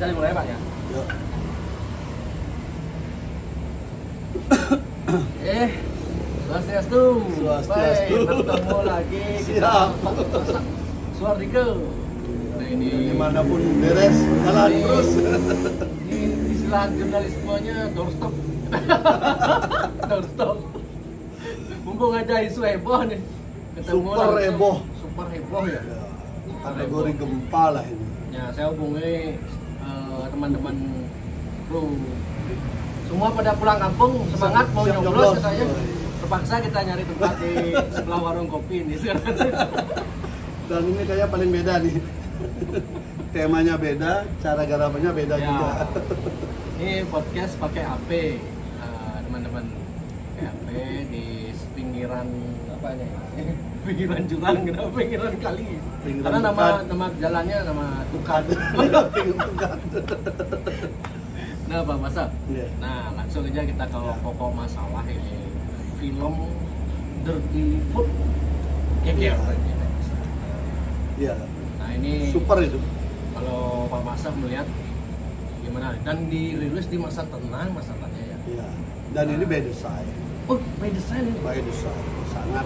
Bisa dimulai Pak ya? Yuk. Swastiastu. Swastiastu. Baik, bertemu lagi Siap. Suardike. Nah ini Dimanapun beres, jalan ini- terus. Ini istilah jurnalismenya doorstop. Doorstop. Mumpung ada isu heboh nih. Ketemu Super langsung. heboh. Super heboh ya. Ya, kategori gempa lah ini. Ya, saya hubungi teman-teman kru. Semua pada pulang kampung, semangat mau Siap nyoblos nyoblos. katanya. Oh, iya. Terpaksa kita nyari tempat di sebelah warung kopi ini sekarang. Dan ini kayaknya paling beda nih. Temanya beda, cara garapannya beda Ya. juga. Ini podcast pakai HP, teman-teman. Pakai HP di pinggiran apa nih? Pinggiran jurang, kenapa pinggiran kali? Pinggiran Karena Tukan. nama jalannya nama Tukan. Pengen tugas. Nah, Pak Masa. Iya. Nah, langsung aja kita ke Ya. pokok masalah ini. Film Dirty Food. Iya. Iya. Nah, ini Super itu. kalau Pak Masa melihat gimana? Dan dirilis di masa tenang, masa tanya ya. Iya. Dan ini by design. Oh, by design ini. By design. Sangat.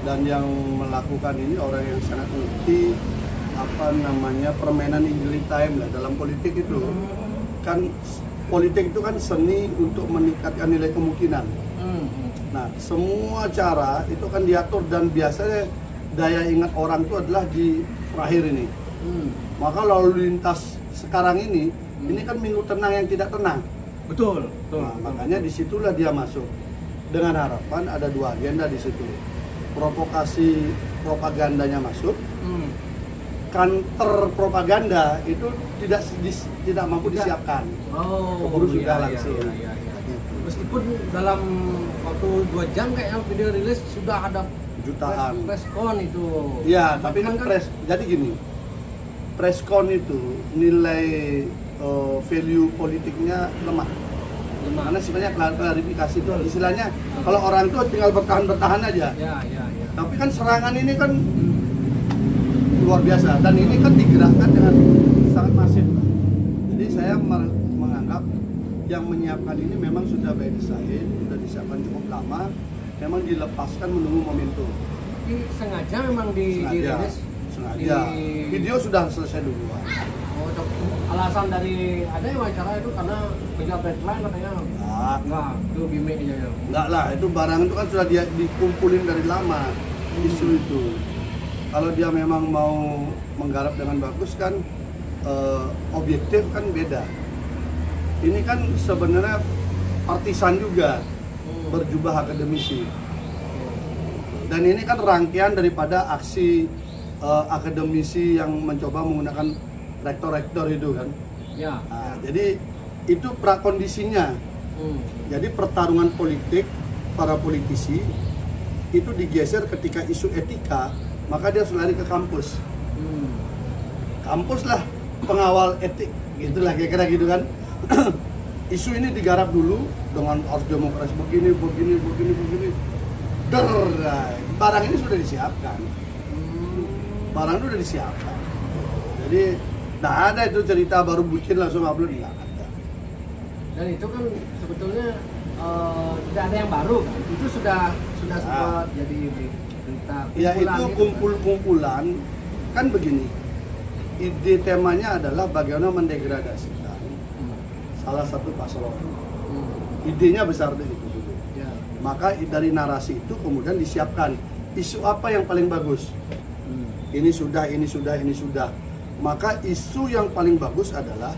Dan yang melakukan ini orang yang sangat ngerti apa namanya permainan in real time lah dalam politik itu. Kan politik itu kan seni untuk meningkatkan nilai kemungkinan. Nah, semua cara itu kan diatur dan biasanya daya ingat orang itu adalah di terakhir ini. Maka lalu lintas sekarang ini kan minggu tenang yang tidak tenang. Betul, betul. Nah, makanya disitulah dia masuk dengan harapan ada dua agenda di situ. Provokasi propagandanya masuk, counter propaganda itu tidak mampu disiapkan. Oh, Keburu sudah iya, langsung. iya, iya, iya. Gitu. Meskipun dalam waktu 2 jam kayaknya video rilis sudah ada Jutaan. preskon itu. Iya, tapi Cuman kan jadi gini, preskon itu nilai value politiknya lemah. lemah. Karena sebenarnya klarifikasi itu istilahnya kalau orang itu tinggal bertahan aja. Ya, ya, ya. Tapi kan serangan ini kan luar biasa dan ini kan digerakkan dengan sangat masif. Jadi saya menganggap yang menyiapkan ini memang sudah by design, sudah disiapkan cukup lama, memang dilepaskan menunggu momentum. Sengaja memang dirilis Sengaja. Video sudah selesai duluan. Oh, alasan dari ada yang wawancara itu karena kejar deadline katanya. Enggak, itu gimmick aja ya. Enggak lah, itu barang itu kan sudah dia dikumpulin dari lama isu itu. Kalau dia memang mau menggarap dengan bagus kan objektif kan beda. Ini kan sebenarnya partisan juga berjubah akademisi. Dan ini kan rangkaian daripada aksi akademisi yang mencoba menggunakan rektor-rektor itu kan. Ya. Nah, jadi itu prakondisinya. Jadi pertarungan politik para politisi itu digeser ketika isu etika, maka dia harus lari ke kampus. Kampus lah pengawal etik, gitulah kira-kira gitu kan. Isu ini digarap dulu dengan harus demokrasi begini. Barang ini sudah disiapkan. Barang itu sudah disiapkan. Jadi nggak ada itu cerita baru bikin langsung upload, nggak ada. Dan itu kan sebetulnya tidak ada yang baru kan. Itu sudah sempat jadi berita. Ya itu gitu kan. kumpulan kan begini. Ide temanya adalah bagaimana mendegradasikan salah satu paslon. Idenya besar dari itu dulu. Ya. Maka dari narasi itu kemudian disiapkan isu apa yang paling bagus. Ini sudah. Maka isu yang paling bagus adalah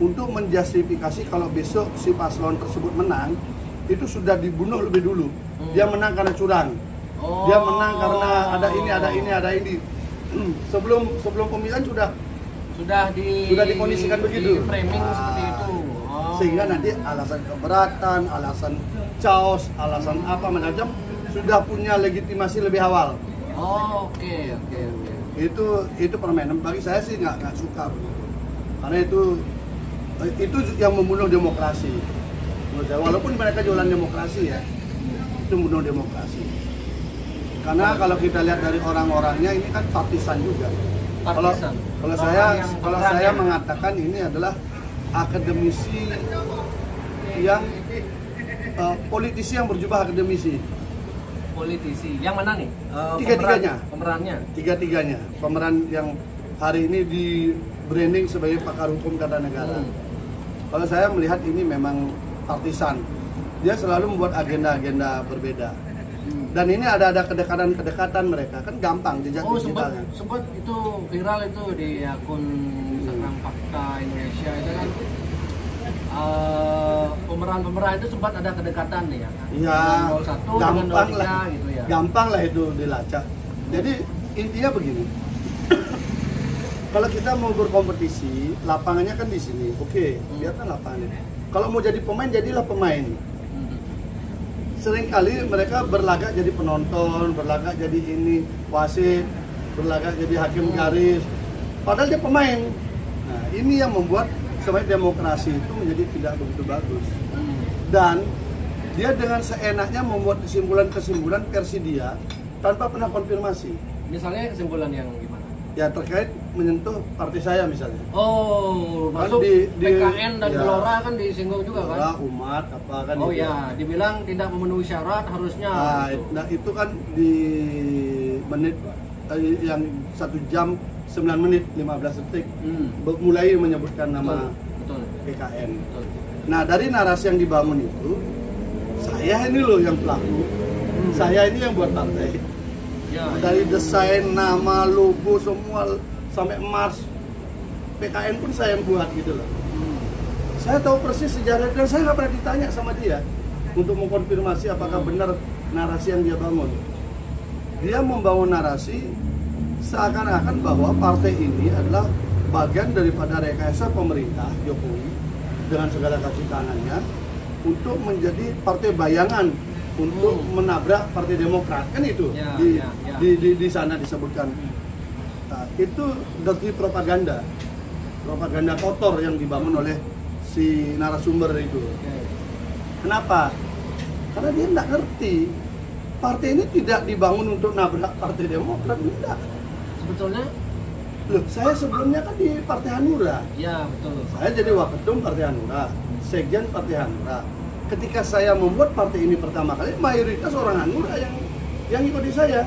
untuk menjustifikasi kalau besok si paslon tersebut menang, itu sudah dibunuh lebih dulu. Dia menang karena curang. Dia menang karena ada ini. Sebelum pemilihan sudah dikondisikan begitu. Di framing seperti itu. Sehingga nanti alasan keberatan, alasan chaos, alasan apa macam sudah punya legitimasi lebih awal. Oke. Itu permainan bagi saya sih nggak suka begitu. Karena itu yang membunuh demokrasi. Menurut saya, walaupun mereka jualan demokrasi ya, itu membunuh demokrasi. Karena kalau kita lihat dari orang-orangnya ini kan partisan juga. Kalau partisan. kalau Orang saya yang kalau pemerannya. saya mengatakan ini adalah akademisi yang politisi yang berjubah akademisi. Politisi. Yang mana nih? Tiga-tiganya. Pemerannya. Tiga-tiganya pemeran yang hari ini di branding sebagai pakar hukum tata negara. Kalau saya melihat ini memang partisan. Dia selalu membuat agenda-agenda berbeda. Dan ini ada kedekatan mereka, kan gampang jejak digitalnya. sempat itu viral itu di akun Instagram Fakta Indonesia itu kan pemeran-pemeran itu sempat ada kedekatan nih ya kan? Iya, Dengan 01 dengan gampang 03 lah, gitu ya. gampang lah itu dilacak. Jadi intinya begini, kalau kita mau berkompetisi, lapangannya kan di sini, oke, biarkan lapangannya. Kalau mau jadi pemain, jadilah pemain. Seringkali mereka berlagak jadi penonton, berlagak jadi ini wasit, berlagak jadi hakim garis, padahal dia pemain. Nah, ini yang membuat sebenarnya demokrasi itu menjadi tidak begitu bagus. Dan dia dengan seenaknya membuat kesimpulan-kesimpulan versi dia tanpa pernah konfirmasi. Misalnya kesimpulan yang gimana? Ya terkait menyentuh partai saya misalnya. Oh, Kan masuk di- PKN dan ya. Gelora kan disinggung juga kan? Gelora, umat apa kan Oh gitu. ya, dibilang tidak memenuhi syarat harusnya. Nah itu kan di menit yang 1 jam 9 menit 15 detik mulai menyebutkan nama Betul. PKN. Betul. Nah dari narasi yang dibangun itu, saya ini loh yang pelaku, saya ini yang buat partai. Ya, Dari desain, nama, logo semua sampai Mars, PKN pun saya yang buat gitu loh. Saya tahu persis sejarah dan saya nggak pernah ditanya sama dia untuk mengkonfirmasi apakah benar narasi yang dia bangun. Dia membangun narasi seakan-akan bahwa partai ini adalah bagian daripada rekayasa pemerintah Jokowi dengan segala kasih tangannya untuk menjadi partai bayangan untuk menabrak Partai Demokrat, kan itu Ya, di, ya, ya. di sana disebutkan. Nah, itu dirty propaganda kotor yang dibangun oleh si narasumber itu. Oke. Kenapa? Karena dia nggak ngerti partai ini tidak dibangun untuk nabrak Partai Demokrat, tidak. Sebetulnya Loh, saya sebelumnya kan di Partai Hanura. ya betul. Saya jadi waketum Partai Hanura, sekjen Partai Hanura. Ketika saya membuat partai ini pertama kali, mayoritas orang Hanura yang ikuti saya,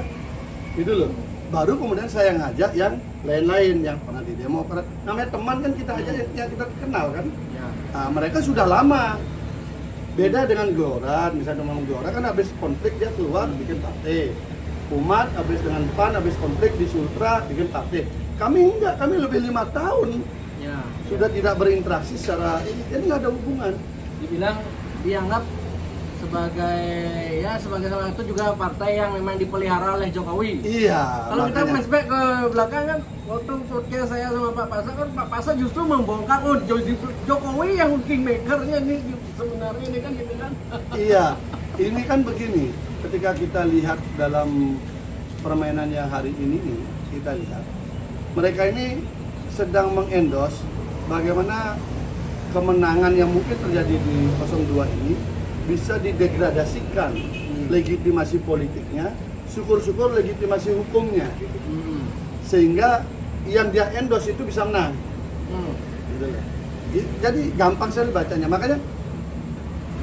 gitu loh. Baru kemudian saya ngajak yang lain-lain yang pernah di Demokrat. Namanya teman kan kita ajak yang kita kenal kan. Ya. Nah, mereka sudah lama. Beda dengan Gelora, misalnya teman Gelora kan habis konflik dia keluar bikin partai. Umat habis dengan PAN habis konflik di Sultra bikin partai. Kami enggak, kami lebih 5 tahun Ya. sudah tidak berinteraksi secara ini, jadi nggak ada hubungan. Dibilang dianggap sebagai salah satu juga partai yang memang dipelihara oleh Jokowi. Iya. Kalau kita makanya. flashback ke belakang kan, waktu podcast saya sama Pak Pasa kan Pak Pasa justru membongkar Jokowi yang kingmakernya nih sebenarnya ini kan gitu kan. Iya, ini kan begini. Ketika kita lihat dalam permainan yang hari ini nih, kita lihat mereka ini sedang mengendorse bagaimana kemenangan yang mungkin terjadi di 02 ini bisa didegradasikan legitimasi politiknya, syukur-syukur legitimasi hukumnya, sehingga yang dia endorse itu bisa menang. Gitu loh. Jadi gampang sekali bacanya. Makanya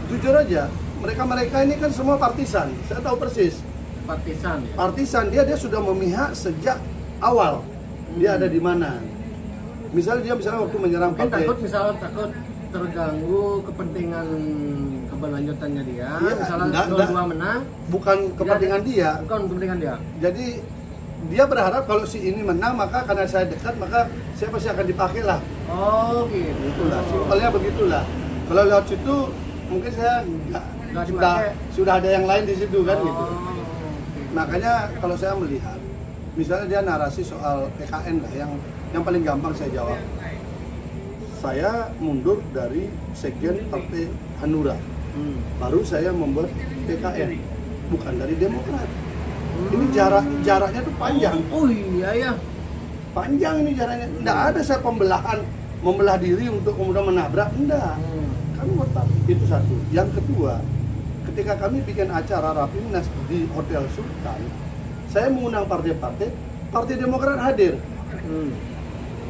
jujur aja, mereka ini kan semua partisan. Saya tahu persis. Partisan ya. Partisan dia sudah memihak sejak awal. Dia ada di mana. Misalnya waktu menyerang Mungkin partai. takut terganggu kepentingan keberlanjutannya dia. Iya, Misalnya enggak. 02 menang, Bukan kepentingan dia. bukan kepentingan dia. Jadi dia berharap kalau si ini menang, maka karena saya dekat, maka saya pasti akan dipakai lah. Oh gitu. Itulah, simpelnya begitulah. Kalau lewat situ, mungkin saya Nggak sudah dipakai. sudah ada yang lain di situ kan gitu. oke. Makanya kalau saya melihat, misalnya dia narasi soal PKN lah, yang paling gampang saya jawab. Saya mundur dari sekjen Partai Hanura, baru saya membuat PKN, bukan dari Demokrat. Ini jaraknya tuh panjang. Oh iya ya. Panjang ini jaraknya. Nggak ada saya membelah diri untuk kemudian menabrak. Enggak. Kami buat partai. Itu satu. Yang kedua, ketika kami bikin acara Rapimnas di Hotel Sultan, saya mengundang partai-partai, Partai Demokrat hadir.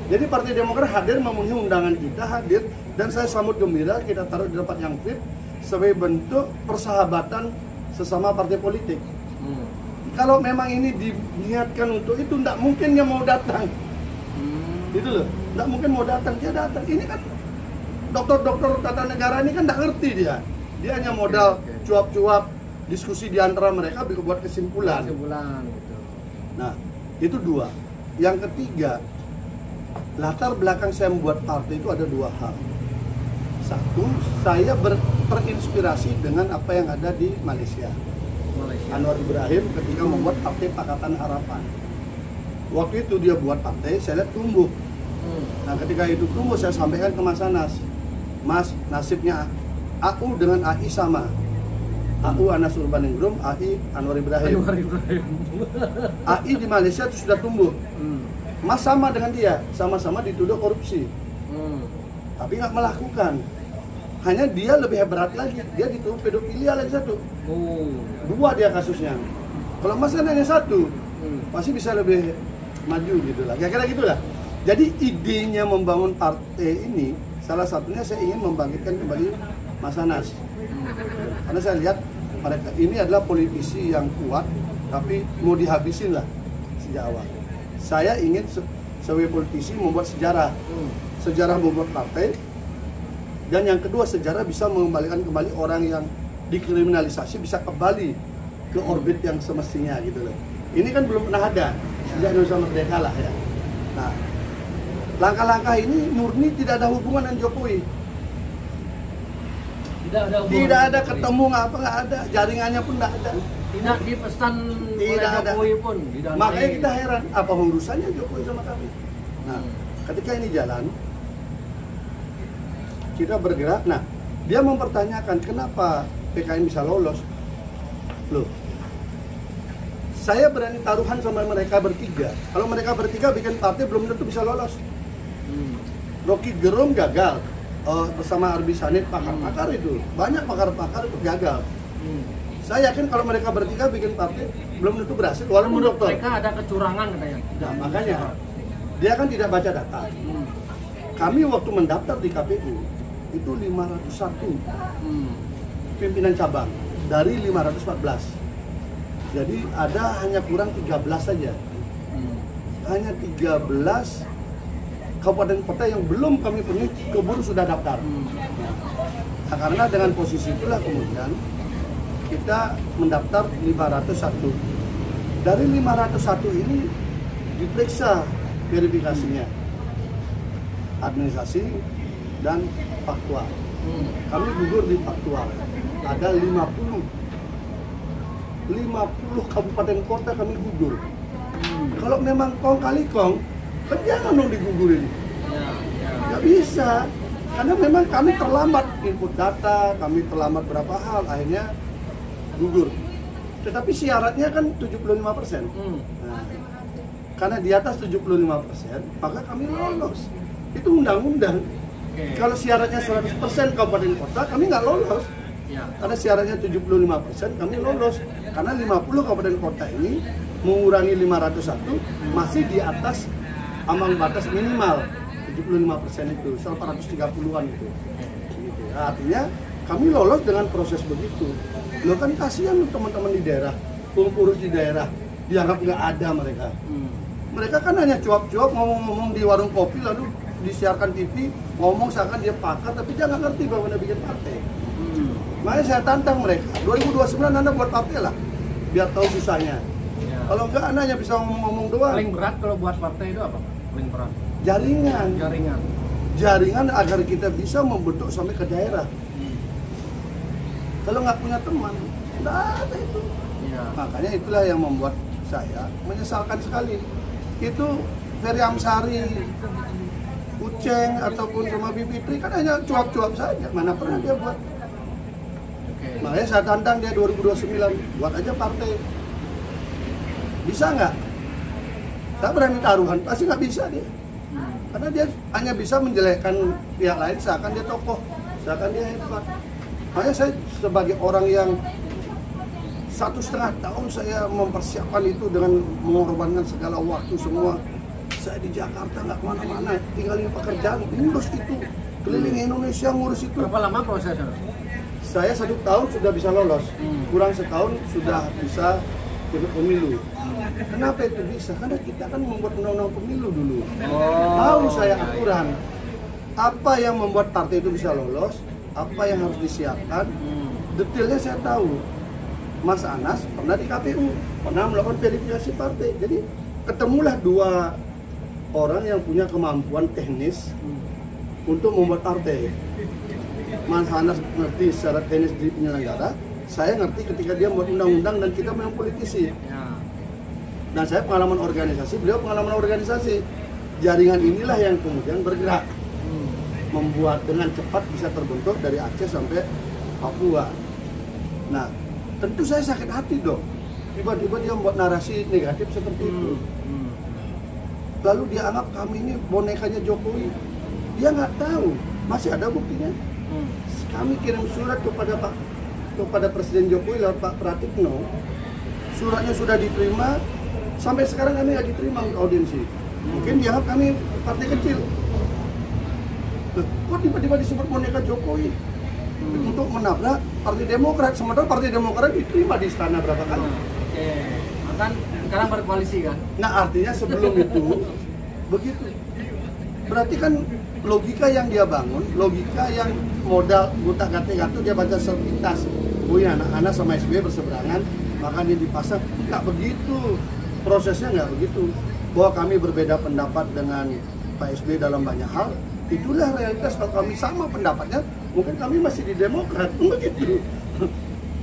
Jadi Partai Demokrat hadir memenuhi undangan kita, hadir, dan saya sambut gembira, kita taruh di tempat yang fit sebagai bentuk persahabatan sesama partai politik. Kalau memang ini diniatkan untuk itu, tidak mungkin dia mau datang. Gitu loh, tidak mungkin mau datang, dia datang. Ini kan dokter-dokter tata negara ini kan tidak ngerti dia. Dia hanya modal cuap-cuap, diskusi di antara mereka buat kesimpulan. Gitu. Nah, itu dua. Yang ketiga, latar belakang saya membuat partai itu ada dua hal. Satu, saya terinspirasi dengan apa yang ada di Malaysia. Anwar Ibrahim ketika membuat Partai Pakatan Harapan. Waktu itu dia buat partai, saya lihat tumbuh. Nah, ketika itu tumbuh, saya sampaikan ke Mas Anas, Mas, nasibnya AU dengan AI sama. AU Anas Urbaningrum, AI Anwar Ibrahim. AI di Malaysia itu sudah tumbuh. Mas sama dengan dia, sama-sama dituduh korupsi. Tapi nggak melakukan. Hanya dia lebih hebat lagi, dia dituduh pedofilia lagi satu. Dua dia kasusnya. Kalau Mas kan hanya satu, pasti bisa lebih maju gitu lah. Kira-kira gitulah. Jadi idenya membangun partai ini, salah satunya saya ingin membangkitkan kembali Mas Anas. Karena saya lihat mereka ini adalah politisi yang kuat, tapi mau dihabisin lah sejak awal. Saya ingin sebagai politisi membuat sejarah, sejarah membuat partai, dan yang kedua sejarah bisa mengembalikan kembali orang yang dikriminalisasi bisa kembali ke orbit yang semestinya gitu loh. Ini kan belum pernah ada sejak Indonesia merdeka lah ya. Nah, langkah-langkah ini murni tidak ada hubungan dengan Jokowi. Tidak ada ketemu nggak ada, jaringannya pun nggak ada. Tidak dipesan oleh Jokowi pun. Makanya kita heran, apa urusannya Jokowi sama kami? Nah, ketika ini jalan, kita bergerak. Nah, dia mempertanyakan kenapa PKN bisa lolos. Loh, saya berani taruhan sama mereka bertiga. Kalau mereka bertiga bikin partai belum tentu bisa lolos. Rocky Gerung gagal bersama Arbi Sanit, pakar-pakar itu. Banyak pakar-pakar itu gagal. Saya yakin kalau mereka bertiga bikin partai belum tentu berhasil. Walaupun dokter. Mereka ada kecurangan katanya. Nah, makanya dia kan tidak baca data. Kami waktu mendaftar di KPU itu 501 pimpinan cabang dari 514. Jadi ada hanya kurang 13 saja. Hanya 13 kabupaten kota yang belum kami penuhi keburu sudah daftar. Nah, karena dengan posisi itulah kemudian kita mendaftar 501. Dari 501 ini diperiksa verifikasinya, administrasi dan faktual. Kami gugur di faktual. Ada 50 kabupaten kota kami gugur. Kalau memang kong kali kong, kan jangan dong digugurin. Nggak bisa. Karena memang kami terlambat input data, kami terlambat berapa hal, akhirnya gugur. Tetapi syaratnya kan 75%. Nah, karena di atas 75%, maka kami lolos. Itu undang-undang. Kalau syaratnya 100% kabupaten kota, kami nggak lolos. Karena syaratnya 75%, kami lolos. Karena 50 kabupaten kota ini mengurangi 501 masih di atas ambang batas minimal 75% itu, 430-an itu. Nah, artinya kami lolos dengan proses begitu. Lo kan kasihan teman-teman di daerah, pengurus di daerah, dianggap nggak ada mereka. Mereka kan hanya cuap-cuap ngomong-ngomong di warung kopi lalu disiarkan TV, ngomong seakan dia pakar tapi dia nggak ngerti bahwa dia bikin partai. Makanya saya tantang mereka, 2029 Anda buat partai lah, biar tahu susahnya. Kalau enggak Anda hanya bisa ngomong-ngomong doang. Paling berat kalau buat partai itu apa? Paling berat? Jaringan agar kita bisa membentuk sampai ke daerah. Kalau nggak punya teman, nggak ada itu. Makanya itulah yang membuat saya menyesalkan sekali. Itu Ferry Amsari, Uceng ataupun sama Bibitri kan hanya cuap-cuap saja. Mana pernah dia buat? Makanya saya tantang dia 2029, buat aja partai. Bisa nggak? Saya berani taruhan, pasti nggak bisa dia. Karena dia hanya bisa menjelekkan pihak lain seakan dia tokoh, seakan dia hebat. Makanya saya sebagai orang yang 1,5 tahun saya mempersiapkan itu dengan mengorbankan segala waktu semua. saya di Jakarta nggak kemana-mana, tinggalin pekerjaan, ngurus itu, keliling Indonesia ngurus itu. Berapa lama prosesnya? Saya 1 tahun sudah bisa lolos, kurang setahun sudah bisa ikut pemilu. Kenapa itu bisa? Karena kita kan membuat undang-undang pemilu dulu. Tahu saya aturan. Apa yang membuat partai itu bisa lolos, apa yang harus disiapkan, detailnya saya tahu. Mas Anas pernah di KPU, pernah melakukan verifikasi partai. Jadi ketemulah 2 orang yang punya kemampuan teknis untuk membuat partai. Mas Anas ngerti secara teknis di penyelenggara, saya ngerti ketika dia membuat undang-undang dan kita memang politisi. Dan saya pengalaman organisasi, beliau pengalaman organisasi. Jaringan inilah yang kemudian bergerak, membuat dengan cepat bisa terbentuk dari Aceh sampai Papua. Nah, tentu saya sakit hati dong. Tiba-tiba dia membuat narasi negatif seperti itu. Lalu dia anggap kami ini bonekanya Jokowi. Dia nggak tahu, masih ada buktinya. Kami kirim surat kepada Presiden Jokowi lewat Pak Pratikno. Suratnya sudah diterima, sampai sekarang kami nggak diterima untuk audiensi. Mungkin dianggap kami partai kecil. Kok tiba-tiba disebut boneka Jokowi untuk menabrak Partai Demokrat, sementara Partai Demokrat diterima di istana berapa kali? Kan sekarang berkoalisi kan? Nah, artinya sebelum itu begitu. Berarti kan logika yang dia bangun, logika yang modal gutak-gatik itu dia baca sepintas. Oh ya, anak-anak sama SBY berseberangan, maka dia dipasang. Nggak begitu, prosesnya nggak begitu. Bahwa kami berbeda pendapat dengan Pak SBY dalam banyak hal, itulah realitas. Kalau kami sama pendapatnya, mungkin kami masih di Demokrat, begitu.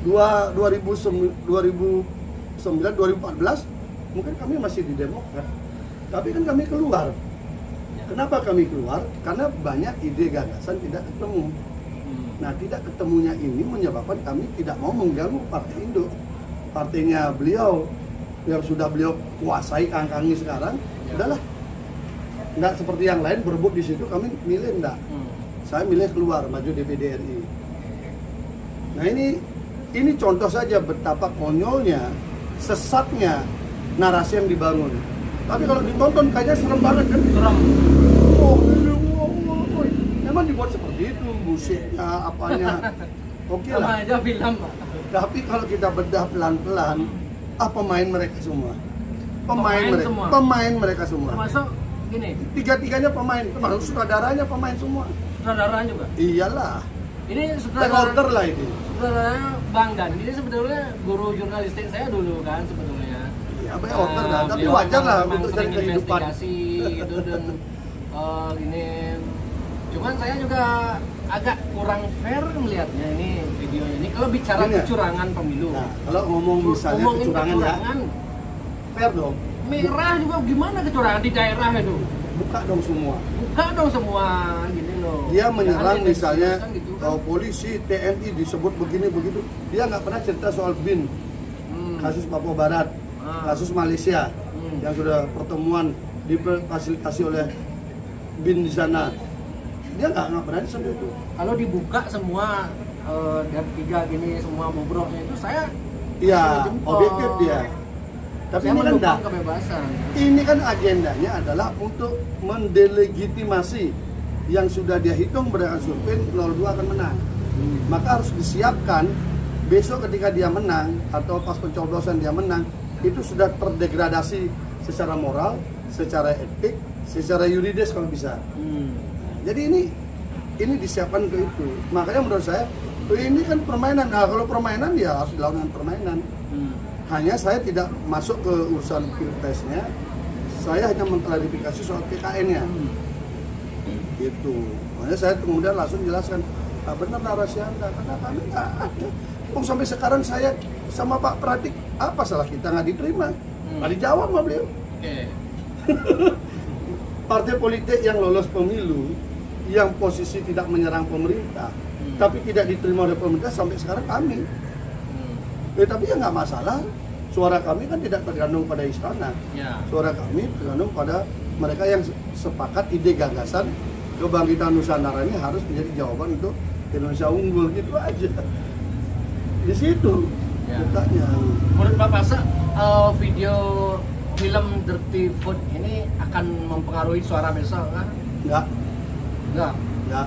2009-2014, mungkin kami masih di Demokrat. Tapi kan kami keluar. Kenapa kami keluar? Karena banyak ide gagasan tidak ketemu. Nah, tidak ketemunya ini menyebabkan kami tidak mau mengganggu Partai Induk. Partainya beliau yang sudah beliau kuasai kangkangi sekarang, udahlah. Nggak seperti yang lain berebut di situ, kami milih enggak. Saya milih keluar, maju DPD RI. Nah, ini contoh saja betapa konyolnya, sesatnya narasi yang dibangun. Tapi kalau ditonton kayaknya serem banget kan? Serem. Memang dibuat seperti itu, musiknya, apanya. Oke lah. Sama aja film, Pak. Tapi kalau kita bedah pelan-pelan, pemain mereka semua. Pemain mereka semua. Termasuk gini. Tiga-tiganya pemain, termasuk sutradaranya pemain semua. Sutradaranya juga? Iyalah. Ini sutradara lah ini. Sutradaranya Bang Dan. Ini sebetulnya guru jurnalistik saya dulu kan sebetulnya. Ya, order lah, tapi wajar lah untuk cari kehidupan. Gitu dan ini. Cuman saya juga agak kurang fair melihatnya ini videonya ini kalau bicara kecurangan pemilu. Nah, kalau ngomong misalnya kecurangan ya, fair dong. Merah juga gimana kecurangan di daerah itu? Buka dong semua. Buka dong semua, gini loh. Dia menyerang misalnya gitu, kan? Polisi, TNI disebut begini begitu. Dia nggak pernah cerita soal BIN, kasus Papua Barat, kasus Malaysia yang sudah pertemuan difasilitasi oleh BIN di sana. Dia nggak berani sampai itu. Kalau dibuka semua dan 3 gini semua bobroknya itu saya iya objektif dia. Tapi saya ini kan enggak. Kebebasan. Ini kan agendanya adalah untuk mendelegitimasi yang sudah dia hitung berdasarkan survei 02 akan menang. Maka harus disiapkan besok ketika dia menang atau pas pencoblosan dia menang itu sudah terdegradasi secara moral, secara etik, secara yuridis kalau bisa. Jadi ini disiapkan ke itu. Makanya menurut saya ini kan permainan. Nah, kalau permainan ya harus dilakukan permainan. Hanya saya tidak masuk ke urusan pilpresnya. Saya hanya mengklarifikasi soal PKN-nya. Gitu. Makanya saya kemudian langsung jelaskan, benar narasi Anda karena kami nggak ada. Sampai sekarang saya sama Pak Pratik, apa salah kita nggak diterima? Nggak dijawab sama beliau. Partai politik yang lolos pemilu, yang posisi tidak menyerang pemerintah, tapi tidak diterima oleh pemerintah sampai sekarang kami. Tapi ya nggak masalah, suara kami kan tidak tergantung pada istana. Suara kami tergantung pada mereka yang sepakat ide gagasan kebangkitan Nusantara ini harus menjadi jawaban untuk Indonesia unggul, gitu aja. Di situ letaknya. Menurut Bapak video film Dirty Food ini akan mempengaruhi suara besok kan? Enggak.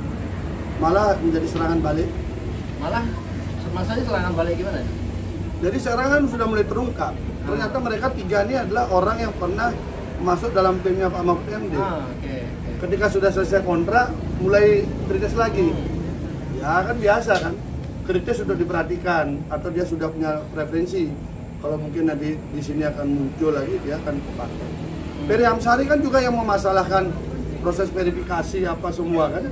Malah menjadi serangan balik. Malah maksudnya serangan balik gimana? Jadi sekarang kan sudah mulai terungkap. Ternyata mereka tiga ini adalah orang yang pernah masuk dalam timnya Pak Mahfud MD. Okay. Ketika sudah selesai kontrak, mulai kritis lagi. Ya kan biasa kan, kritis sudah diperhatikan atau dia sudah punya preferensi. Kalau mungkin nanti di sini akan muncul lagi, dia akan kepakai. Ferry Amsari kan juga yang memasalahkan proses verifikasi apa semua kan.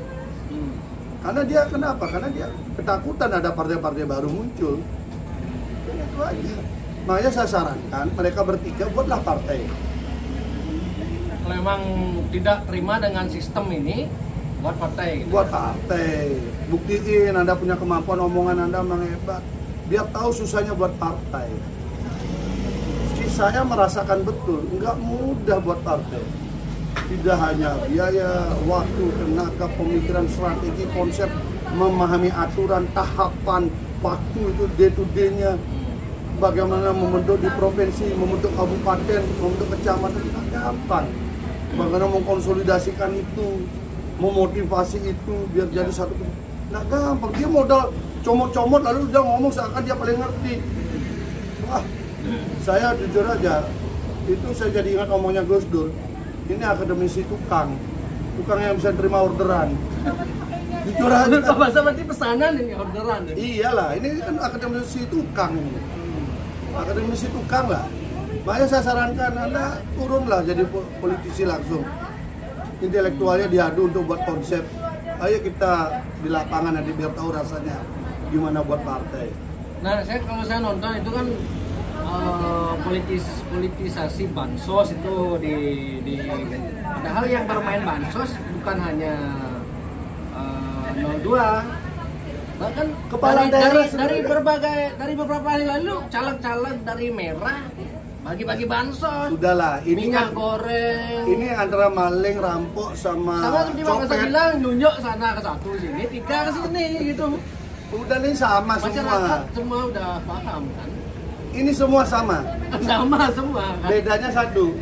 Karena dia kenapa? Karena dia ketakutan ada partai-partai baru muncul. Itu aja. Makanya saya sarankan mereka bertiga buatlah partai. Kalau memang tidak terima dengan sistem ini, buat partai. Gitu. Buat partai. Buktiin Anda punya kemampuan, omongan Anda memang hebat. Biar tahu susahnya buat partai. Saya merasakan betul, nggak mudah buat partai. Tidak hanya biaya, waktu, tenaga, pemikiran, strategi, konsep, memahami aturan, tahapan, waktu itu day to day-nya. Bagaimana membentuk di provinsi, membentuk kabupaten, membentuk kecamatan, tidak gampang. Bagaimana mengkonsolidasikan itu, memotivasi itu biar jadi satu. Nggak gampang, dia modal comot-comot lalu udah ngomong seakan dia paling ngerti. Wah, saya jujur aja, itu saya jadi ingat omongnya Gus Dur. Ini akademisi tukang yang bisa terima orderan. Jujur aja. Bahasa berarti pesanan ini orderan. Iyalah, ini kan akademisi tukang ini. Akademisi tukang lah. Makanya saya sarankan Anda turunlah jadi politisi langsung. Intelektualnya diadu untuk buat konsep. Ayo kita di lapangan nanti biar tahu rasanya gimana buat partai. Nah, kalau saya nonton itu kan politisasi bansos itu padahal yang bermain bansos bukan hanya 02, bahkan kepala dari beberapa hari lalu caleg-caleg dari Merah bagi-bagi bansos. Sudahlah, ini minyak kan, goreng. Ini antara maling, rampok sama seperti Bang Asa bilang, nunjuk sana ke satu sini, tiga ke sini gitu. Udah nih sama masyarakat semua udah paham kan. Ini semua sama semua kan? Bedanya satu,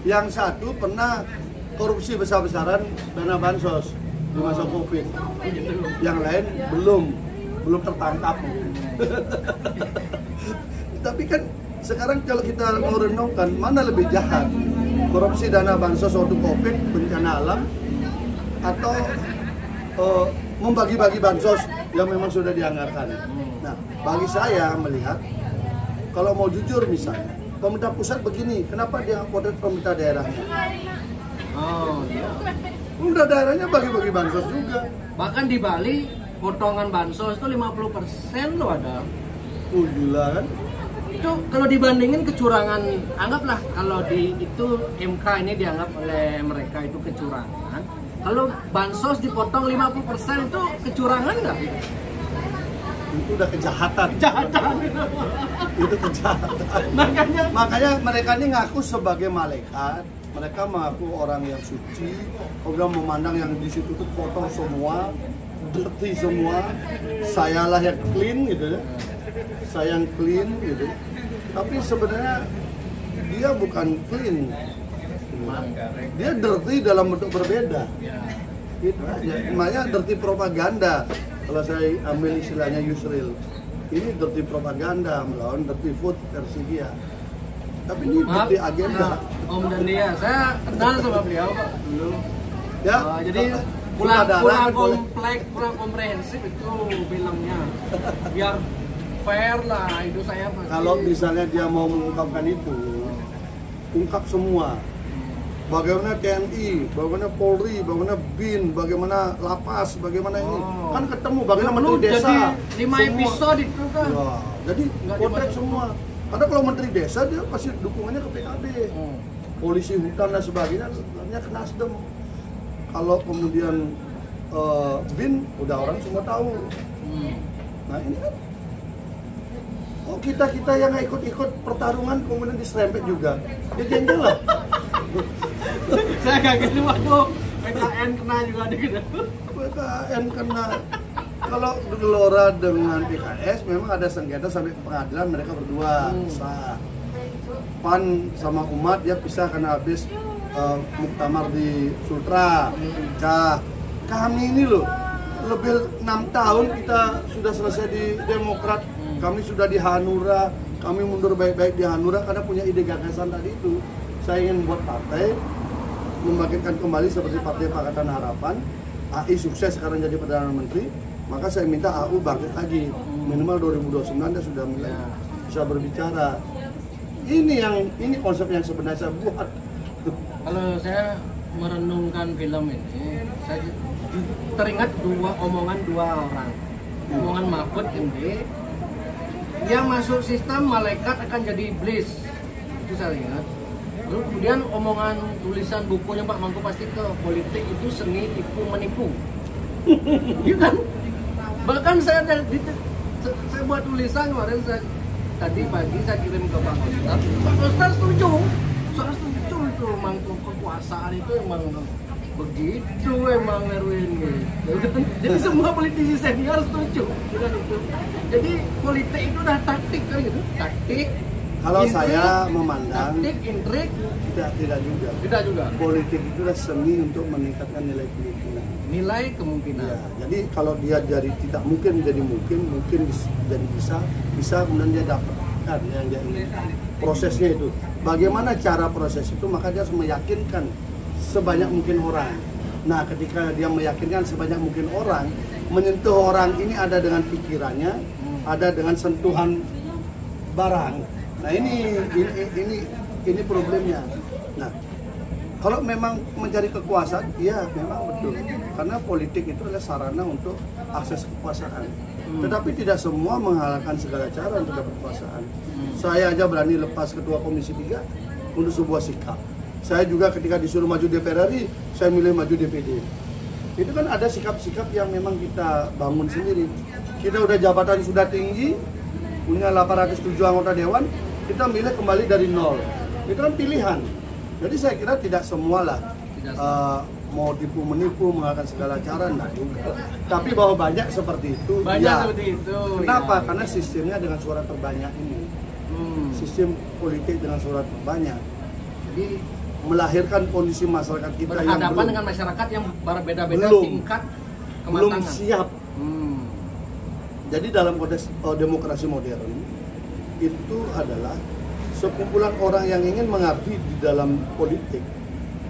yang satu pernah korupsi besar-besaran dana bansos di masa Covid, yang lain belum tertangkap. Tapi kan sekarang kalau kita merenungkan mana lebih jahat, korupsi dana bansos waktu Covid, bencana alam, atau membagi-bagi bansos yang memang sudah dianggarkan. Nah, bagi saya melihat, kalau mau jujur misalnya, pemerintah pusat begini, kenapa dia nggak potret pemerintah daerahnya? Pemerintah daerahnya bagi-bagi bansos juga. Bahkan di Bali, potongan bansos itu 50% loh ada. Gila kan? Itu kalau dibandingin kecurangan, anggaplah kalau itu MK ini dianggap oleh mereka itu kecurangan. Kalau bansos dipotong 50% itu kecurangan nggak? Itu udah kejahatan. Itu kejahatan. Makanya mereka ini ngaku sebagai malaikat. Mereka mengaku orang yang suci. Udah memandang yang di situ tuh kotor semua, dirty semua. Sayalah yang clean gitu ya. Saya yang clean gitu. Tapi sebenarnya dia bukan clean. Dia dirty dalam bentuk berbeda. Itu aja. Makanya dirty propaganda. Kalau saya ambil istilahnya Yusril, ini dirty propaganda melawan dirty food versi dia. Tapi ini dirty agenda. Om dan dia, saya kenal sama beliau Pak dulu. Ya. Jadi kurang komprehensif itu filmnya. Biar fair lah, itu saya pasti. Kalau misalnya dia mau mengungkapkan itu, ungkap semua. Bagaimana TNI, bagaimana Polri, bagaimana BIN, bagaimana Lapas, bagaimana ini. Kan ketemu, bagaimana Menteri Desa. Jadi 5 episode itu kan. Ya, jadi potret semua. Karena kalau Menteri Desa dia pasti dukungannya ke PKB. Polisi hutan dan sebagainya, sebenarnya ke Nasdem. Kalau kemudian BIN, udah orang semua tahu. Nah ini kan, kita yang ikut pertarungan kemudian diserempet juga. Ya jengkel lah. Saya kaget waktu PKN kena juga gitu. PKN kena. Kalau Gelora dengan PKS memang ada sengketa sampai pengadilan mereka berdua sah. PAN sama umat dia pisah karena habis muktamar di Sultra. Kami ini loh lebih 6 tahun kita sudah selesai di Demokrat, kami sudah di Hanura, kami mundur baik-baik di Hanura karena punya ide gagasan tadi itu. Saya ingin buat partai, membangkitkan kembali seperti Partai Pakatan Harapan. AI sukses sekarang jadi Perdana Menteri, maka saya minta AU bangkit lagi. Minimal 2029 dia sudah mulai bisa berbicara. Ini konsep yang sebenarnya saya buat. Kalau saya merenungkan film ini, saya teringat omongan dua orang. Omongan Mahfud MD, yang masuk sistem malaikat akan jadi iblis. Itu saya ingat. Lalu kemudian omongan tulisan bukunya Pak Mangku pasti ke politik itu seni tipu menipu. Iya kan? Bahkan saya buat tulisan kemarin, tadi pagi saya kirim ke Pak Ustaz. Pak Ustaz setuju. Saya setuju itu Mangku kekuasaan itu emang begitu emang Erwin gitu. Jadi semua politisi senior setuju dengan itu. Jadi politik itu udah taktik kan gitu. Taktik. Kalau intrik, saya memandang taktik, intrik tidak juga. Tidak juga. Politik itu adalah seni untuk meningkatkan nilai kemungkinan. Nilai kemungkinan. Ya, jadi kalau dia jadi tidak mungkin menjadi mungkin jadi bisa kemudian dia dapatkan yang dia inginkan. Prosesnya itu. Bagaimana cara proses itu, maka dia harus meyakinkan sebanyak mungkin orang. Nah, ketika dia meyakinkan sebanyak mungkin orang, menyentuh orang ini ada dengan pikirannya, ada dengan sentuhan barang. Nah, ini problemnya. Nah, kalau memang mencari kekuasaan, ya memang betul. Karena politik itu adalah sarana untuk akses kekuasaan. Tetapi tidak semua menghalalkan segala cara untuk dapat kekuasaan. Saya aja berani lepas ketua Komisi 3 untuk sebuah sikap. Saya juga ketika disuruh maju DPR RI, saya milih maju DPD. Itu kan ada sikap-sikap yang memang kita bangun sendiri. Kita udah jabatan sudah tinggi, punya 807 anggota dewan, kita milih kembali dari nol. Itu kan pilihan. Jadi saya kira tidak semualah mau tipu menipu, menggunakan segala cara, enggak juga. Tapi bahwa banyak seperti itu. Banyak ya. seperti itu. Kenapa? Ya. Karena sistemnya dengan suara terbanyak ini. Sistem politik dengan suara terbanyak. Jadi melahirkan kondisi masyarakat kita yang berhadapan dengan masyarakat yang berbeda-beda tingkat kematangan. Belum siap. Jadi dalam konteks demokrasi modern itu adalah sekumpulan orang yang ingin mengabdi di dalam politik.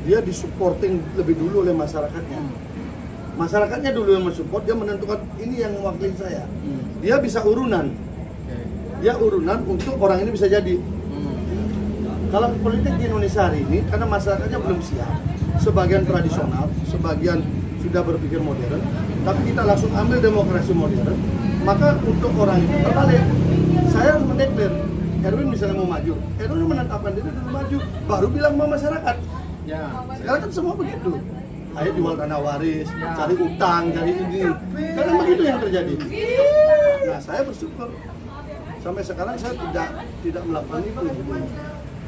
Dia disupporting lebih dulu oleh masyarakatnya. Masyarakatnya dulu yang mensupport, dia menentukan ini yang mewakili saya. Dia bisa urunan. Dia urunan untuk orang ini bisa jadi. Kalau politik di Indonesia hari ini, karena masyarakatnya belum siap, sebagian tradisional, sebagian sudah berpikir modern, tapi kita langsung ambil demokrasi modern, maka untuk orang itu terbalik. Saya harus mendeklar, Erwin misalnya mau maju, Erwin menetapkan diri dulu maju, baru bilang sama masyarakat. Ya. Sekarang kan semua begitu. Ayo jual tanah waris, cari utang, cari ini. Karena begitu yang terjadi. Nah, saya bersyukur sampai sekarang saya tidak melakukan itu.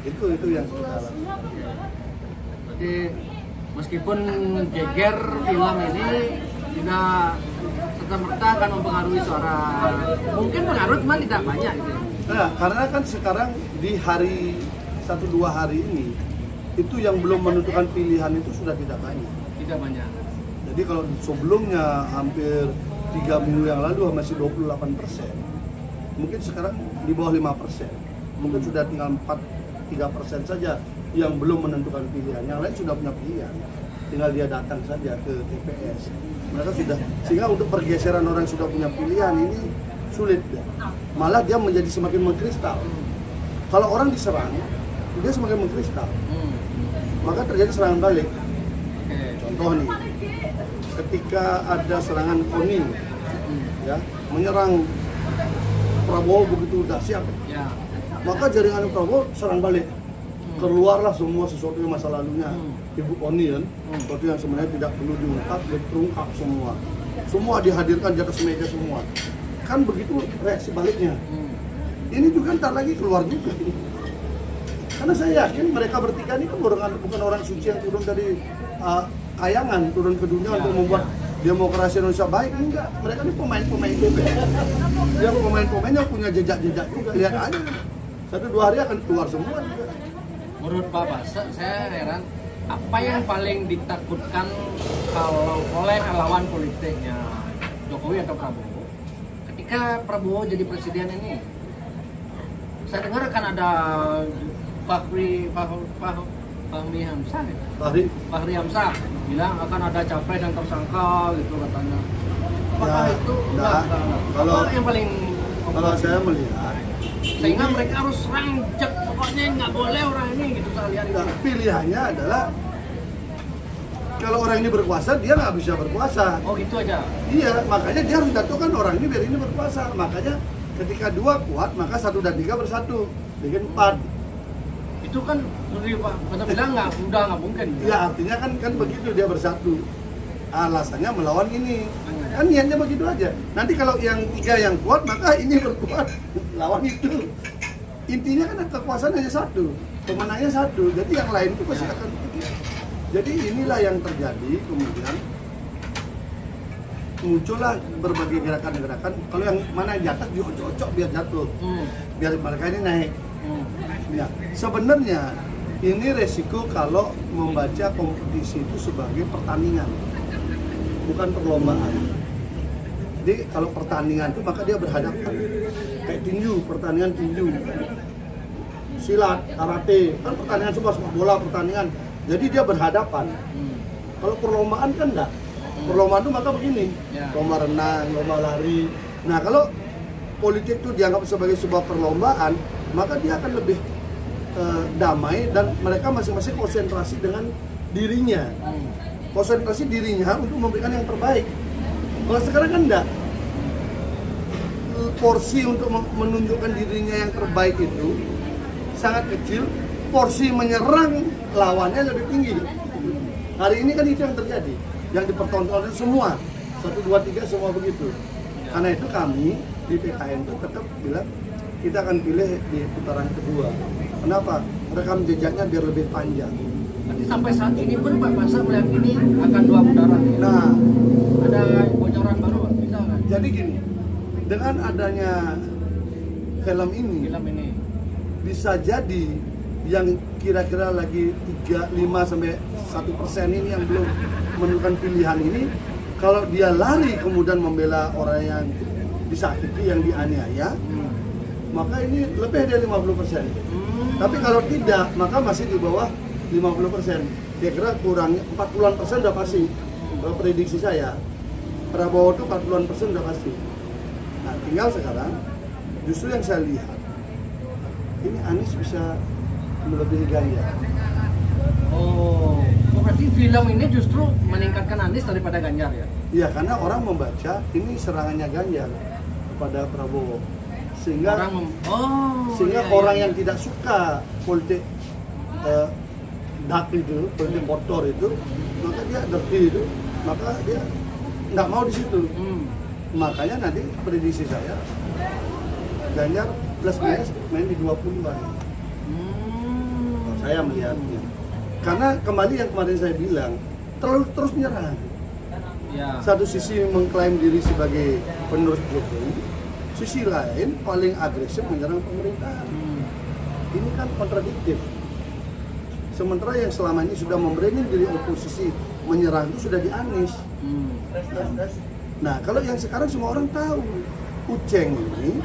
Itu yang kita lakukan. Jadi meskipun geger film ini tidak serta-merta akan mempengaruhi suara, mungkin pengaruh cuma tidak banyak gitu. Nah, karena kan sekarang di hari 1-2 hari ini itu yang belum menentukan pilihan itu sudah tidak banyak. Tidak banyak. Jadi kalau sebelumnya hampir 3 minggu yang lalu masih 28%, mungkin sekarang di bawah 5%. Mungkin sudah tinggal 3% saja yang belum menentukan pilihan. Yang lain sudah punya pilihan. Tinggal dia datang saja ke TPS. Mereka sudah, sehingga untuk pergeseran orang yang sudah punya pilihan ini sulit ya. Malah dia menjadi semakin mengkristal. Kalau orang diserang, dia semakin mengkristal. Maka terjadi serangan balik. Contoh nih, ketika ada serangan Koni, ya, menyerang Prabowo begitu dahsyat, maka jaringan Prabowo serang balik. Keluarlah semua sesuatu yang masa lalunya Ibu Koni kan, sesuatu yang sebenarnya tidak perlu diungkap, terungkap semua. Semua dihadirkan di atas meja semua. Kan begitu reaksi baliknya. Ini juga ntar lagi keluar juga. Karena saya yakin mereka bertiga ini kan bukan orang suci yang turun dari kayangan, turun ke dunia untuk membuat demokrasi Indonesia baik. Enggak, mereka ini pemain-pemain juga. Yang pemain-pemain yang punya jejak-jejak juga, lihat aja. 1-2 hari akan keluar semua juga. Menurut Bapak, saya heran apa yang paling ditakutkan kalau oleh lawan politiknya Jokowi atau Prabowo ketika Prabowo jadi presiden ini? Saya dengar akan ada Fahri Hamzah ya? Fahri Hamzah bilang akan ada capres yang tersangka gitu katanya. Apakah Ya, itu nah, apa yang paling kalau saya melihat sehingga mereka harus rancak, pokoknya nggak boleh orang ini gitu saya lihat itu. pilihannya adalah kalau orang ini berkuasa dia nggak bisa berkuasa. Oh gitu aja. Iya, makanya dia harus jatuhkan orang ini biar ini berkuasa. Makanya ketika 2 kuat, maka 1 dan 3 bersatu, bikin 4. Itu kan dari Pak Masa bilang nggak mungkin. Ya artinya kan begitu dia bersatu. Alasannya melawan ini. Kan niatnya begitu aja. Nanti kalau yang 3 yang kuat, maka ini berkuat lawan itu. Intinya kan kekuasaan hanya 1, pemenangnya 1. Jadi yang lain itu pasti akan begitu. Jadi inilah yang terjadi, kemudian muncullah berbagai gerakan-gerakan. Kalau yang mana yang di atas cocok biar jatuh, biar mereka ini naik. Ya, sebenarnya ini resiko kalau membaca kompetisi itu sebagai pertandingan, bukan perlombaan. Jadi kalau pertandingan itu maka dia berhadapan, kayak tinju, pertandingan tinju, silat, karate, kan pertandingan semua bola pertandingan. Jadi dia berhadapan. Kalau perlombaan kan enggak. Perlombaan itu maka begini, lomba renang, lomba lari. Nah kalau politik itu dianggap sebagai sebuah perlombaan, maka dia akan lebih damai dan mereka masing-masing konsentrasi dengan dirinya. Konsentrasi dirinya untuk memberikan yang terbaik. Kalau sekarang kan enggak. Porsi untuk menunjukkan dirinya yang terbaik itu sangat kecil, porsi menyerang lawannya lebih tinggi. Hari ini kan itu yang terjadi, yang dipertontonkan semua 1, 2, 3 semua begitu. Karena itu kami di PKN itu tetap bilang kita akan pilih di putaran kedua. Kenapa? Rekam jejaknya biar lebih panjang. Nanti sampai saat ini pun Pak Masa melihat ini akan 2 putaran. Nah, ada bocoran baru Pak? Bisa kan? jadi gini, dengan adanya film ini bisa jadi yang kira-kira lagi 5-1% ini yang belum menentukan pilihan ini, kalau dia lari kemudian membela orang yang disakiti, yang dianiaya, maka ini lebih dari 50%. Tapi kalau tidak, maka masih di bawah 50%. Kira-kira kurang 40% udah pasti. Kalau prediksi saya, Prabowo itu 40% udah pasti. Nah, tinggal sekarang justru yang saya lihat ini Anies bisa melebihi Ganjar. Oh, berarti film ini justru meningkatkan Anies daripada Ganjar ya? Iya, karena orang membaca ini serangannya Ganjar kepada Prabowo, sehingga orang yang tidak suka politik dark itu, politik kotor itu, maka dia dirty itu, maka dia nggak mau di situ. Makanya nanti prediksi saya Ganjar plus minus main di 20-an. Saya melihatnya. Karena kembali yang kemarin saya bilang, terus menyerang. Ya. Satu sisi mengklaim diri sebagai penerus Jokowi, sisi lain paling agresif menyerang pemerintahan. Ini kan kontradiktif. Sementara yang selama ini sudah memberani diri oposisi menyerang itu sudah di Anies. Nah, kalau yang sekarang semua orang tahu, Uceng ini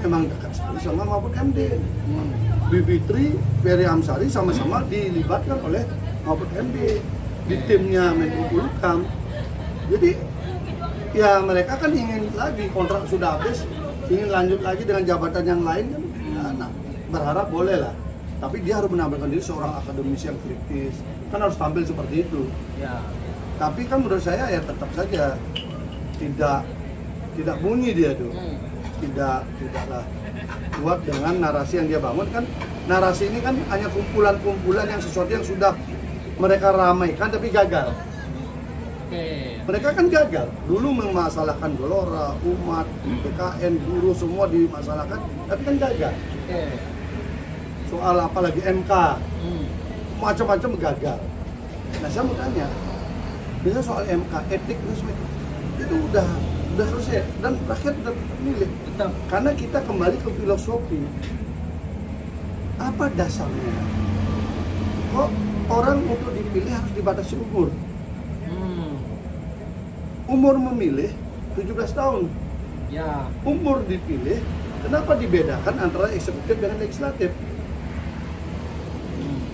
memang dekat sekali sama Mahfud MD. Bivitri, Ferry Amsari sama-sama dilibatkan oleh Mahfud MD di timnya Menko Polhukam. Jadi ya mereka kan ingin lagi, kontrak sudah habis, ingin lanjut lagi dengan jabatan yang lain kan. Nah, berharap boleh lah. Tapi dia harus menampilkan diri seorang akademisi yang kritis. Kan harus tampil seperti itu. Ya. Tapi kan menurut saya ya tetap saja tidak bunyi dia tuh. Tidaklah kuat dengan narasi yang dia bangun. Kan narasi ini kan hanya kumpulan-kumpulan yang sesuatu yang sudah mereka ramaikan tapi gagal. Mereka kan gagal. Dulu memasalahkan Gelora, umat, PKN, guru semua dimasalahkan, tapi kan gagal. Soal apalagi MK, macam-macam gagal. Nah saya mau tanya, biasanya soal MK, etik itu udah selesai dan rakyat udah milih. Karena kita kembali ke filosofi. Apa dasarnya? Kok orang untuk dipilih harus dibatasi umur? Umur memilih 17 tahun. Ya. Umur dipilih, kenapa dibedakan antara eksekutif dengan legislatif?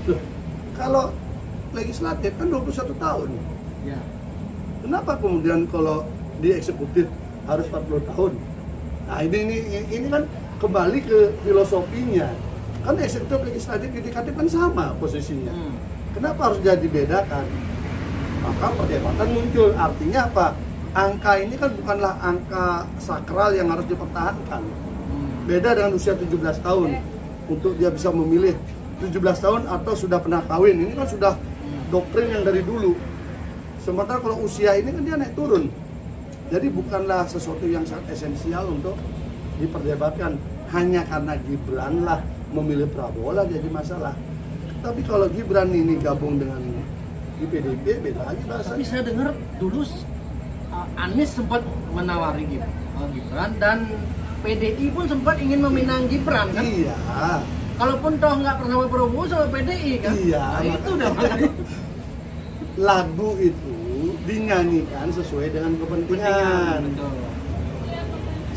Loh, kalau legislatif kan 21 tahun. Ya. Kenapa kemudian kalau di eksekutif harus 40 tahun? Nah, ini kan kembali ke filosofinya. Kan eksekutif, legislatif, yudikatif kan sama posisinya. Kenapa harus jadi bedakan? Maka perdebatan muncul. Artinya apa? Angka ini kan bukanlah angka sakral yang harus dipertahankan. Beda dengan usia 17 tahun. Untuk dia bisa memilih 17 tahun atau sudah pernah kawin. Ini kan sudah doktrin yang dari dulu. Sementara kalau usia ini kan dia naik turun. Jadi bukanlah sesuatu yang sangat esensial untuk diperdebatkan. Hanya karena Gibran lah memilih Prabowo lah jadi masalah. Tapi kalau Gibran ini gabung dengan di PDIP, beda lagi bahasanya. Tapi saya dengar dulu Anies sempat menawari Gibran dan PDI pun sempat ingin meminang Gibran kan? Iya. Kalaupun toh nggak pernah Prabowo sama PDI kan? Iya. Nah, itu udah makanya. Lagu itu dinyanyikan sesuai dengan kepentingan. Betul.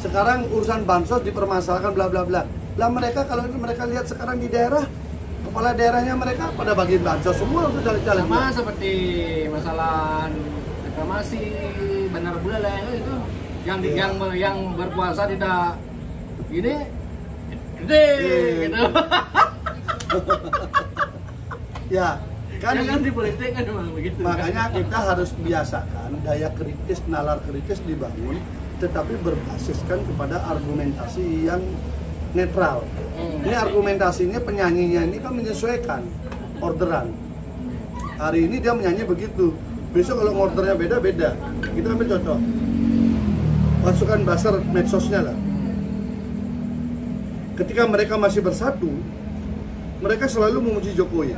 Sekarang urusan bansos dipermasalahkan bla bla bla. Lah mereka kalau mereka lihat sekarang di daerah, kepala daerahnya mereka pada bagian bansos semua untuk caleg-caleg. Sama seperti masalah reklamasi Bandar Buleleng itu yang berkuasa tidak ini gede gitu. Ya, kan Jangan di politik kan memang begitu. makanya kita harus biasakan daya kritis, nalar kritis dibangun, tetapi berbasiskan kepada argumentasi yang netral. Ini argumentasinya penyanyinya ini kan menyesuaikan orderan. Hari ini dia menyanyi begitu, besok kalau ordernya beda-beda. Kita ambil contoh, pasukan Basar medsosnya lah. Ketika mereka masih bersatu, mereka selalu memuji Jokowi.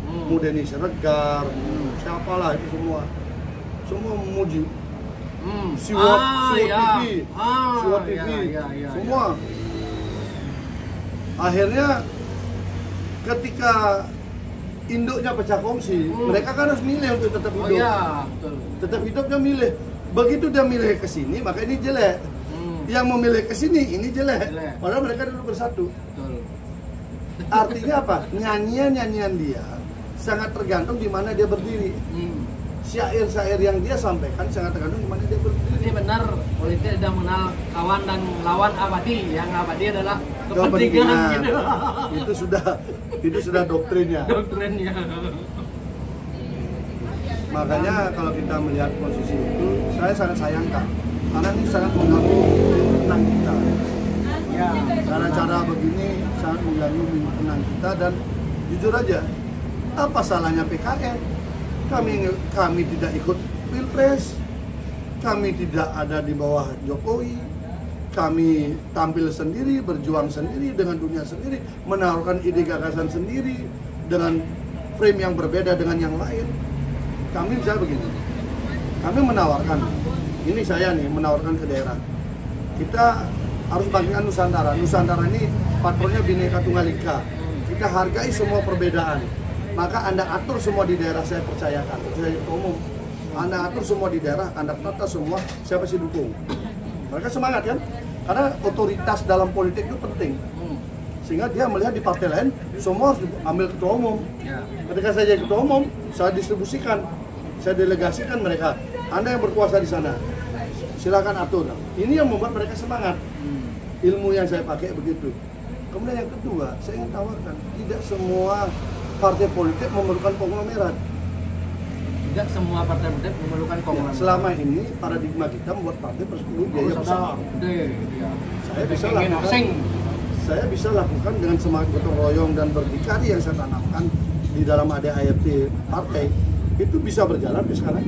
Mau Denny Siregar, siapalah itu semua memuji. Siwot TV, Siwot TV, semua. Akhirnya ketika induknya pecah kongsi, mereka kan harus milih untuk tetap hidup. Oh iya, betul. Tetap hidupnya milih. Begitu dia milih ke sini, maka ini jelek. Yang memilih ke sini, ini jelek. Padahal mereka dulu bersatu. Betul. Artinya apa? Nyanyian-nyanyian dia sangat tergantung di mana dia berdiri. Syair-syair yang dia sampaikan sangat tergantung di mana dia berdiri. Ini benar, politik tidak mengenal kawan dan lawan abadi. Yang abadi adalah kepentingan gitu. Itu sudah doktrinnya. Doktrinnya. Makanya kalau kita melihat posisi itu, saya sangat sayangkan karena ini sangat mengganggu tenang kita. Ya, Cara-cara begini sangat mengganggu tenang kita dan jujur aja, apa salahnya PKN? Kami tidak ikut pilpres, kami tidak ada di bawah Jokowi, kami tampil sendiri, berjuang sendiri dengan dunia sendiri, menawarkan ide gagasan sendiri dengan frame yang berbeda dengan yang lain. Kami bisa begini, kami menawarkan, ini saya nih menawarkan ke daerah, kita harus bangkitkan Nusantara. Nusantara ini patronnya Bhinneka Tunggal Ika. Kita hargai semua perbedaan. Maka Anda atur semua di daerah, saya percayakan. Saya umum. Anda atur semua di daerah, Anda tata semua, saya pasti dukung. Mereka semangat kan? Karena otoritas dalam politik itu penting. Sehingga dia melihat di partai lain, semua harus ambil ketua umum. Ketika saya jadi ketua umum, saya distribusikan, saya delegasikan mereka. Anda yang berkuasa di sana, silakan atur. Ini yang membuat mereka semangat. Ilmu yang saya pakai begitu. Kemudian yang kedua, saya ingin tawarkan, tidak semua partai politik memerlukan konglomerat. tidak semua partai politik memerlukan konglomerat. Selama ini paradigma kita membuat partai perlu biaya besar. Saya bisa lakukan dengan semangat gotong royong dan berdikari yang saya tanamkan di dalam ADART partai, itu bisa berjalan sampai sekarang.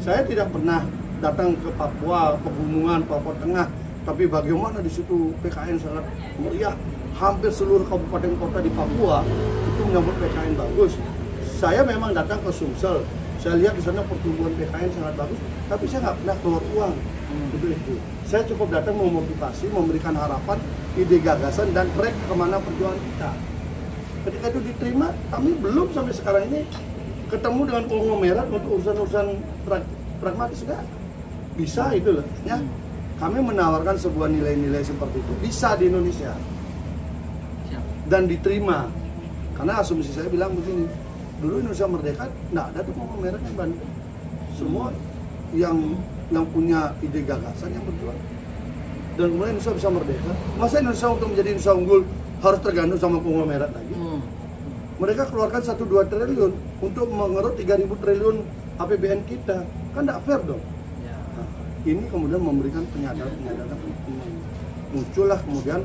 Saya tidak pernah datang ke Papua, pegunungan, Papua Tengah, tapi bagaimana di situ PKN sangat meriah. Hampir seluruh kabupaten kota di Papua itu menyambut PKN bagus. Saya memang datang ke Sumsel. Saya lihat di sana pertumbuhan PKN sangat bagus, tapi saya nggak pernah keluar uang untuk itu. Saya cukup datang memotivasi, memberikan harapan, ide gagasan, dan track kemana perjuangan kita. Ketika itu diterima, kami belum sampai sekarang ini ketemu dengan konglomerat untuk urusan-urusan pragmatis, enggak bisa itu loh ya. Kami menawarkan sebuah nilai-nilai seperti itu bisa di Indonesia dan diterima, karena asumsi saya bilang begini, dulu Indonesia merdeka nggak ada tuh konglomerat yang bantu, semua yang punya ide gagasan yang berjuang, dan kemudian Indonesia bisa merdeka. Masa Indonesia untuk menjadi Indonesia unggul harus tergantung sama konglomerat lagi? Mereka keluarkan 1-2 triliun untuk mengeruk 3.000 triliun APBN kita, kan tidak fair dong. Nah, ini kemudian memberikan penyadaran muncullah kemudian,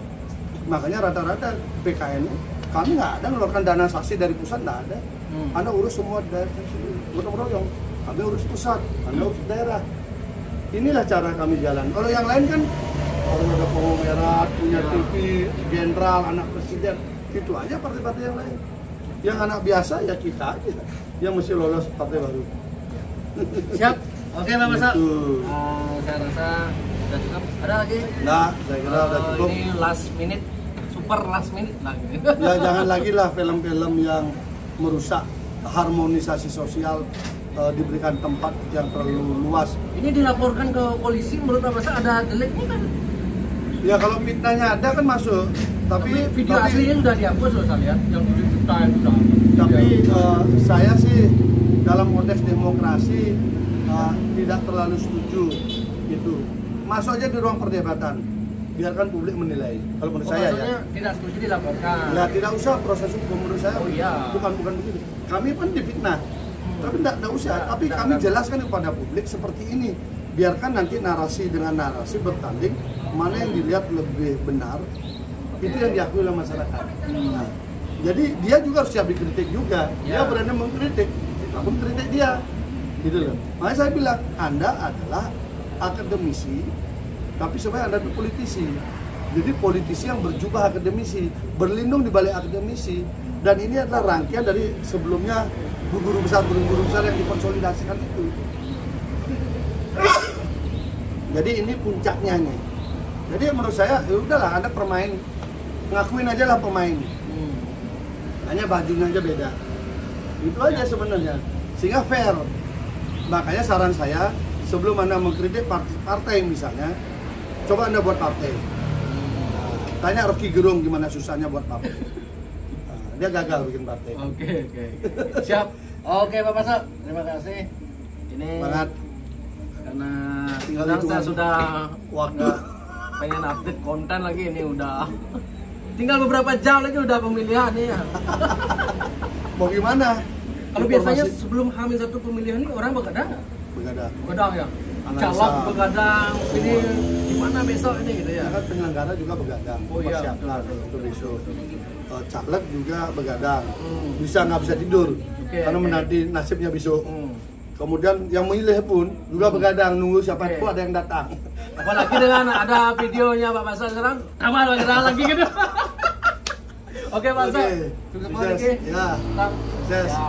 makanya rata-rata PKN kami nggak ada mengeluarkan dana saksi dari pusat, nggak ada. Anda urus semua daerah sendiri, gotong royong. Kami urus pusat, Anda urus daerah. Inilah cara kami jalan. Kalau yang lain kan orang ada konglomerat, punya TV, jenderal, anak presiden, itu aja partai-partai yang lain. Yang anak biasa ya kita aja yang mesti lolos partai baru. Siap. Oke Pak Masa. Gitu. Saya rasa sudah cukup. Ada lagi? Nah, saya kira udah cukup. Ini last minute, super last minute lagi. Ya jangan lagi lah film-film yang merusak harmonisasi sosial, diberikan tempat yang terlalu luas. Ini dilaporkan ke polisi, menurut Pak Masa ada deliknya kan? Ya kalau fitnahnya ada kan masuk, tapi video aslinya sudah dihapus loh saya lihat, yang 7 juta itu sudah. Tapi saya sih dalam konteks demokrasi tidak terlalu setuju itu. Masuk aja di ruang perdebatan, biarkan publik menilai. Kalau menurut saya ya. Tidak setuju dilaporkan. Ya tidak usah proses hukum menurut saya. Oh iya. Bukan begitu. Kami pun difitnah, tapi tidak usah. Tapi kami jelaskan kepada publik seperti ini. Biarkan nanti narasi dengan narasi bertanding, mana yang dilihat lebih benar, itu yang diakui oleh masyarakat. Nah, jadi dia juga harus siap dikritik juga. Dia berani mengkritik, kita pun kritik dia, gitu loh. Makanya saya bilang, Anda adalah akademisi, tapi sebenarnya Anda itu politisi. Jadi politisi yang berjubah akademisi, berlindung di balik akademisi, dan ini adalah rangkaian dari sebelumnya guru besar yang dikonsolidasikan itu. Jadi ini puncaknya nih. Jadi menurut saya ya udahlah, Anda permain, ngakuin aja lah pemain. Hanya bajunya aja beda. Itu aja sebenarnya. Sehingga fair. Makanya saran saya, sebelum Anda mengkritik partai misalnya, coba Anda buat partai. Tanya Rocky Gerung gimana susahnya buat partai. Dia gagal bikin partai. Oke. Siap. Oke Pak Masa, terima kasih. Ini Banget. Karena Tinggal saya sudah waktu pengen update konten lagi, ini udah tinggal beberapa jam lagi udah pemilihan nih ya. Mau gimana? Kalau biasanya sebelum H-1 pemilihan ini orang begadang nggak? Begadang ya? Caleg begadang, ini gimana besok ini gitu ya? Kan penyelenggara juga begadang, persiapkan untuk besok. Caleg juga begadang, nggak bisa tidur karena menanti nasibnya besok. Kemudian yang memilih pun juga begadang nunggu siapa itu ada yang datang. Apalagi dengan ada videonya Pak Masa sekarang, tambah lagi gitu. Oke Pak Masa, sukses lagi. Ya, sukses. Ya,